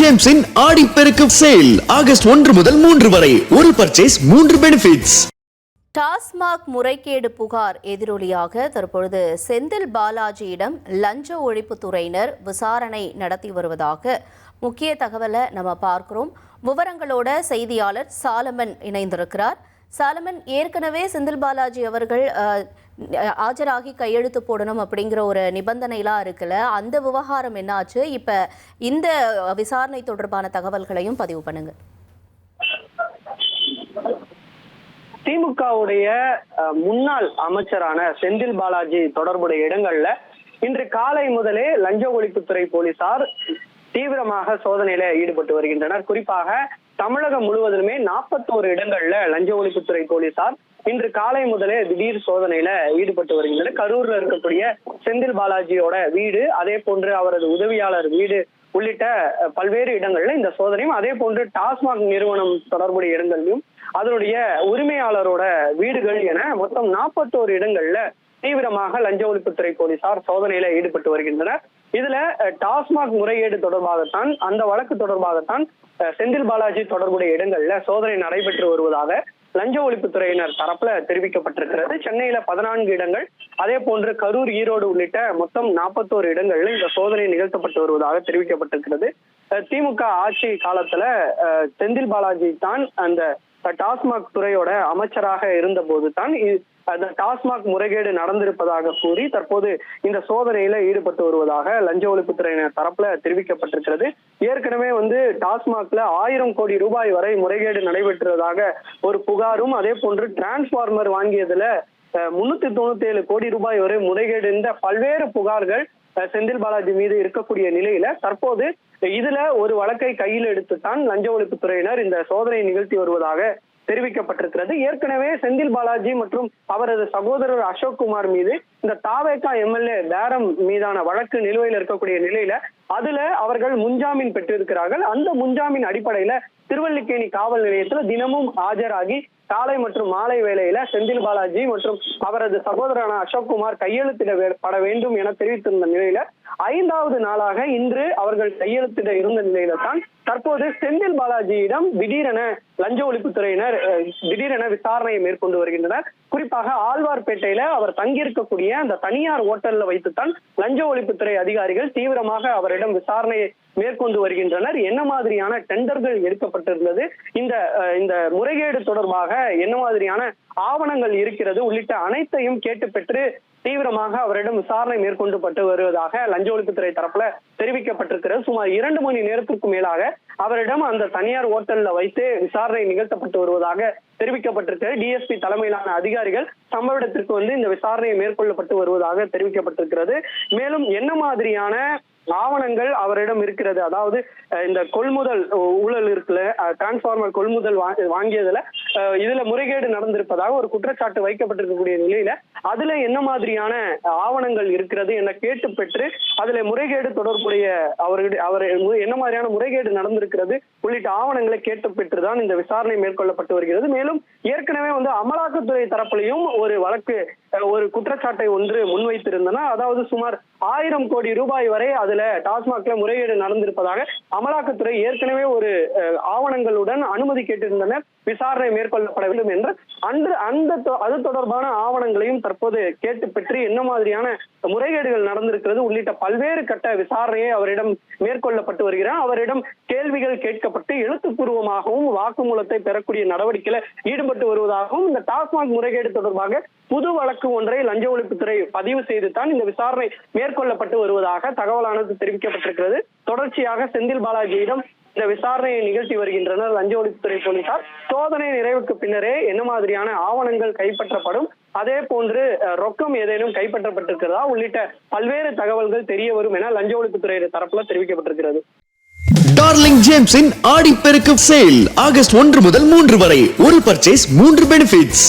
ஜேம்ஸின் Aadiperukku sale August 1 முதல் 3 வரை ஒரு பர்ச்சேஸ் 3 பெனிஃபிட்ஸ். டாஸ்மாக் முறைகேடு புகார் எதிரொலியாக தற்பொழுது செந்தில் பாலாஜியிடம் லஞ்ச ஒழிப்புத்துறையினர் விசாரணை நடத்தி வருவதாக முக்கிய தகவலை நம்ம பார்க்கிறோம். விவரங்களோட செய்தியாளர் சாலமன் இணைந்திருக்கிறார். சாலமன், ஏற்கனவே செந்தில் பாலாஜி அவர்கள் ஆஜராகி கையெழுத்து போடணும் அப்படிங்கிற ஒரு நிபந்தனைலாம் இருக்குல்ல, அந்த விவகாரம் என்னாச்சு? இப்ப இந்த விசாரணை தொடர்பான தகவல்களையும் பதிவு பண்ணுங்க. திமுகவுடைய முன்னாள் அமைச்சரான செந்தில் பாலாஜி தொடர்புடைய இடங்கள்ல இன்று காலை முதலே லஞ்ச ஒழிப்புத்துறை போலீசார் தீவிரமாக சோதனையில ஈடுபட்டு வருகின்றனர். குறிப்பாக தமிழகம் முழுவதுமே 41 இடங்கள்ல லஞ்ச ஒழிப்புத்துறை போலீசார் இன்று காலை முதலே திடீர் சோதனையில ஈடுபட்டு வருகின்றனர். கரூர்ல இருக்கக்கூடிய செந்தில் பாலாஜியோட வீடு, அதே போன்று அவரது உதவியாளர் வீடு உள்ளிட்ட பல்வேறு இடங்கள்ல இந்த சோதனையும், அதே போன்று டாஸ்மாக் நிறுவனம் தொடர்புடைய இடங்களிலும் அதனுடைய உரிமையாளரோட வீடுகள் என மொத்தம் 41 இடங்கள்ல தீவிரமாக லஞ்ச ஒழிப்புத்துறை போலீசார் சோதனையில ஈடுபட்டு வருகின்றனர். இதுல டாஸ்மாக் முறைகேடு தொடர்பாகத்தான், அந்த வழக்கு தொடர்பாகத்தான் செந்தில் பாலாஜி தொடர்புடைய இடங்கள்ல சோதனை நடைபெற்று வருவதாக லஞ்ச ஒழிப்புத்துறையினர் தரப்புல தெரிவிக்கப்பட்டிருக்கிறது. சென்னையில 14 இடங்கள், அதே போன்று கரூர், ஈரோடு உள்ளிட்ட மொத்தம் 41 இடங்கள்ல இந்த சோதனை நிகழ்த்தப்பட்டு வருவதாக தெரிவிக்கப்பட்டிருக்கிறது. திமுக ஆட்சி காலத்துல செந்தில் பாலாஜி தான் அந்த டாஸ்மாக் துறையோட அமைச்சராக இருந்த போது தான் அந்த டாஸ்மாக் முறைகேடு நடந்திருப்பதாக கூறி தற்போது இந்த சோதனையில ஈடுபட்டு வருவதாக லஞ்ச ஒழிப்புத்துறையினர் தரப்புல தெரிவிக்கப்பட்டிருக்கிறது. ஏற்கனவே டாஸ்மாக்ல 1000 கோடி ரூபாய் வரை முறைகேடு நடைபெற்றதாக ஒரு புகாரும், அதே போன்று டிரான்ஸ்பார்மர் வாங்கியதுல 397 கோடி ரூபாய் வரை முறைகேடு இந்த பல்வேறு புகார்கள் செந்தில் பாலாஜி மீது இருக்கக்கூடிய நிலையில தற்போது இதுல ஒரு வழக்கை கையில் எடுத்துத்தான் லஞ்ச ஒழிப்புத்துறையினர் இந்த சோதனை நிகழ்த்தி வருவதாக தெரிவிக்கப்பட்டிருக்கிறது. ஏற்கனவே செந்தில் பாலாஜி மற்றும் அவரது சகோதரர் அசோக்குமார் மீது இந்த தாவேகா எம்எல்ஏ பேரம் மீதான வழக்கு நிலுவையில் இருக்கக்கூடிய நிலையில அதுல அவர்கள் முன்ஜாமீன் பெற்றிருக்கிறார்கள். அந்த முன்ஜாமீன் அடிப்படையில திருவல்லிக்கேணி காவல் நிலையத்துல தினமும் ஆஜராகி காலை மற்றும் மாலை வேளையில செந்தில் பாலாஜி மற்றும் அவரது சகோதரரான அசோக்குமார் கையெழுத்திடப்பட வேண்டும் என தெரிவித்திருந்த நிலையில 5வது நாளாக இன்று அவர்கள் கையெழுத்திட இருந்த நிலையில தான் தற்போது செந்தில் பாலாஜியிடம் திடீரென லஞ்ச ஒழிப்புத்துறையினர் திடீரென விசாரணையை மேற்கொண்டு வருகின்றனர். குறிப்பாக ஆழ்வார்பேட்டையில அவர் தங்கியிருக்கக்கூடிய அந்த தனியார் ஓட்டல்ல வைத்துத்தான் லஞ்ச ஒழிப்புத்துறை அதிகாரிகள் தீவிரமாக அவரிடம் விசாரணையை மேற்கொண்டு வருகின்றனர். என்ன மாதிரியான டெண்டர்கள் எடுக்கப்பட்டிருந்தது, இந்த முறைகேடு தொடர்பாக என்ன மாதிரியான ஆவணங்கள் இருக்கிறது உள்ளிட்ட அனைத்தையும் கேட்டு பெற்று தீவிரமாக அவரிடம் விசாரணை மேற்கொண்டு வருவதாக லஞ்ச ஒழிப்புத்துறை தரப்புல தெரிவிக்கப்பட்டிருக்கிறது. சுமார் 2 மணி நேரத்திற்கு மேலாக அவரிடம் அந்த தனியார் ஓட்டல்ல வைத்து விசாரணை நிகழ்த்தப்பட்டு வருவதாக தெரிவிக்கப்பட்டிருக்கிறது. டிஎஸ்பி தலைமையிலான அதிகாரிகள் சம்பவ இடத்திற்கு இந்த விசாரணையை மேற்கொள்ளப்பட்டு வருவதாக தெரிவிக்கப்பட்டிருக்கிறது. மேலும் என்ன மாதிரியான ஆவணங்கள் அவரிடம் இருக்கிறது, அதாவது இந்த கொள்முதல் ஊழல் இருக்குல்ல, டிரான்ஸ்பார்மர் கொள்முதல் வாங்கியதுல இதுல முறைகேடு நடந்திருப்பதாக ஒரு குற்றச்சாட்டு வைக்கப்பட்டிருக்கக்கூடிய நிலையில அதுல என்ன மாதிரியான ஆவணங்கள் இருக்கிறது என கேட்டு பெற்று அதுல முறைகேடு தொடர்புடைய அவர் என்ன மாதிரியான முறைகேடு நடந்திருக்கிறது உள்ளிட்ட ஆவணங்களை கேட்டு பெற்றுதான் இந்த விசாரணை மேற்கொள்ளப்பட்டு வருகிறது. மேலும் ஏற்கனவே அமலாக்கத்துறை தரப்புலையும் ஒரு வழக்கு, ஒரு குற்றச்சாட்டை முன்வைத்திருந்தன. அதாவது சுமார் 1000 கோடி ரூபாய் வரை அதுல டாஸ்மாக்ல முறைகேடு நடந்திருப்பதாக அமலாக்கத்துறை ஏற்கனவே ஒரு ஆவணங்களுடன் அனுமதி கேட்டிருந்தனர், விசாரணை மேற்கொள்ளப்பட வேண்டும் என்று. அது தொடர்பான ஆவணங்களையும் தற்போது கேட்டு பெற்று என்ன மாதிரியான முறைகேடுகள் நடந்திருக்கிறது உள்ளிட்ட பல்வேறு கட்ட விசாரணையை அவரிடம் மேற்கொள்ளப்பட்டு வருகிறார். அவரிடம் கேள்விகள் கேட்கப்பட்டு எழுத்துப்பூர்வமாகவும் வாக்குமூலத்தை பெறக்கூடிய நடவடிக்கையில ஈடுபட்டு வருவதாகவும் இந்த டாஸ்மாக் முறைகேடு தொடர்பாக புது வழக்கு ஒன்றை லஞ்ச ஒழிப்புத்துறை பதிவு செய்துதான் இந்த விசாரணை மேற்கொள்ளப்பட்டு வருவதாக தகவலானது தெரிவிக்கப்பட்டிருக்கிறது. தொடர்ச்சியாக செந்தில் பாலாஜியிடம் இந்த விசாரணையை நிகழ்த்தி வருகின்றனர் லஞ்ச ஒழிப்புத்துறை போலீசார். சோதனை நிறைவுக்கு பின்னரே என்ன மாதிரியான ஆவணங்கள் கைப்பற்றப்படும், அதே போன்று ரொக்கம் ஏதேனும் கைப்பற்றப்பட்டிருக்கிறதா உள்ளிட்ட பல்வேறு தகவல்கள் தெரிய வரும் என லஞ்ச ஒழிப்புத்துறை தரப்புல தெரிவிக்கப்பட்டிருக்கிறது. டார்லிங் ஜேம்ஸின் ஆடிப்பெருக்கு சேல் ஆகஸ்ட் 1 முதல் 3 வரை ஒரு பர்ச்சேஸ் 3 பெனிஃபிட்ஸ்.